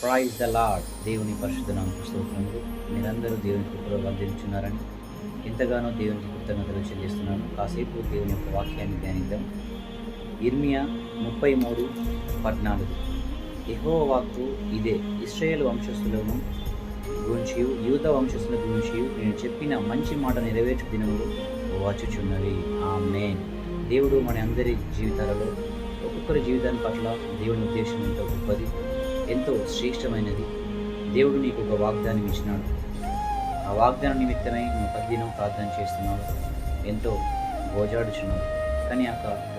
Praise the lord. దేవుని పరిశుద్ధ నామమునకు స్తోత్రములు. మీరందరూ దేవుని కృపలో వర్ధిల్లుచున్నారని ఎంతగానో దేవునికి కృతజ్ఞతలు చెల్లిస్తున్నాను. కాసేపు దేవుని యొక్క వాక్యాన్ని ధ్యానిద్దాం. ఇర్మియా 33:14. యెహోవా వాక్కు ఇదే, ఇశ్రాయేలు వంశస్థులను గురించి యూదా వంశస్థుల గురించి నేను చెప్పిన మంచి మాట నెరవేర్చు దినములు వచ్చుచున్నవి. ఆమేన్. దేవుడు మన అందరి జీవితాలలో ఒక్కొక్కరి జీవితాన్ని పట్ల దేవుని ఉద్దేశం ఎంతో గొప్పది, ఎంతో శ్రేష్టమైనది. దేవుడు నీకు ఒక వాగ్దానం ఇచ్చినాడు. ఆ వాగ్దానం నిమిత్తమై నువ్వు ప్రతిదినం ప్రార్థన చేస్తున్నావు, ఎంతో గోజాడుచున్నావు. కానీ ఆ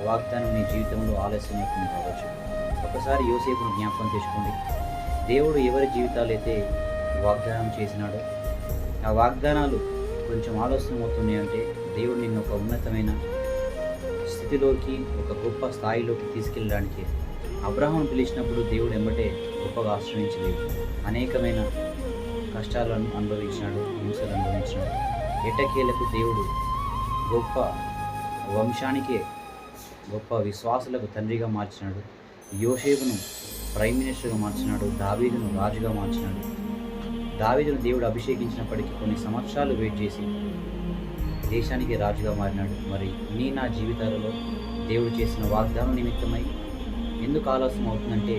వాగ్దానం నీ జీవితంలో ఆలస్యం అవుతుంది కావచ్చు. ఒకసారి యోసేపును జ్ఞాపకం తెచ్చుకోండి. దేవుడు ఎవరి జీవితాలు అయితే వాగ్దానం చేసినాడో ఆ వాగ్దానాలు కొంచెం ఆలస్యం అవుతున్నాయంటే దేవుడు నిన్ను ఒక ఉన్నతమైన స్థితిలోకి, ఒక గొప్ప స్థాయిలోకి తీసుకెళ్ళడానికి. అబ్రహామును పిలిచినప్పుడు దేవుడు ఎంబటే గొప్పగా ఆశ్రయించలేదు. అనేకమైన కష్టాలను అనుభవించినాడు, హింసలు అనుభవించినాడు. ఎట్టకేలకు దేవుడు గొప్ప వంశానికే, గొప్ప విశ్వాసులకు తండ్రిగా మార్చినాడు. యోసేపును ప్రైమ్ మినిస్టర్గా మార్చినాడు. దావీదును రాజుగా మార్చినాడు. దావీదును దేవుడు అభిషేకించినప్పటికీ కొన్ని సంవత్సరాలు వెయిట్ చేసి దేశానికి రాజుగా మారినాడు. మరి నా జీవితాలలో దేవుడు చేసిన వాగ్దానం నిమిత్తమై ఎందుకు ఆలస్యం అవుతుందంటే,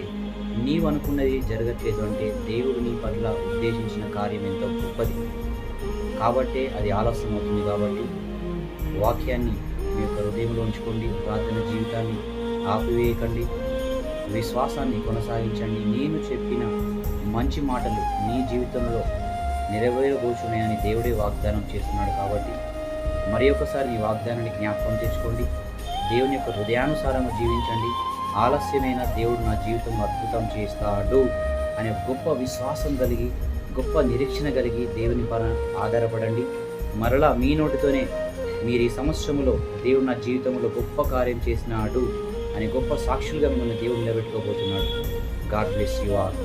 నీవు అనుకున్నది జరగట్లేదు అంటే దేవుడు నీ పట్ల ఉద్దేశించిన కార్యం ఎంతో గొప్పది కాబట్టే అది ఆలస్యం అవుతుంది. కాబట్టి వాక్యాన్ని మీ యొక్క హృదయంలో ఉంచుకోండి. ప్రార్థన జీవితాన్ని ఆపివేయకండి, విశ్వాసాన్ని కొనసాగించండి. నేను చెప్పిన మంచి మాటలు నీ జీవితంలో నెరవేరబోచున్నాయని దేవుడే వాగ్దానం చేస్తున్నాడు. కాబట్టి మరి ఒకసారి ఈ వాగ్దానాన్ని జ్ఞాపకం తెచ్చుకోండి. దేవుని యొక్క హృదయానుసారంగా జీవించండి. ఆలస్యమైన దేవుడు నా జీవితంలో అద్భుతం చేస్తాడు అనే గొప్ప విశ్వాసం కలిగి, గొప్ప నిరీక్షణ కలిగి దేవుని పైన ఆధారపడండి. మరలా మీ నోటితోనే మీరు ఈ సంవత్సరంలో దేవుడు నా జీవితంలో గొప్ప కార్యం చేసినాడు అనే గొప్ప సాక్షులుగా మిమ్మల్ని దేవుడు నిలబెట్టుకోబోతున్నాడు. God bless you all.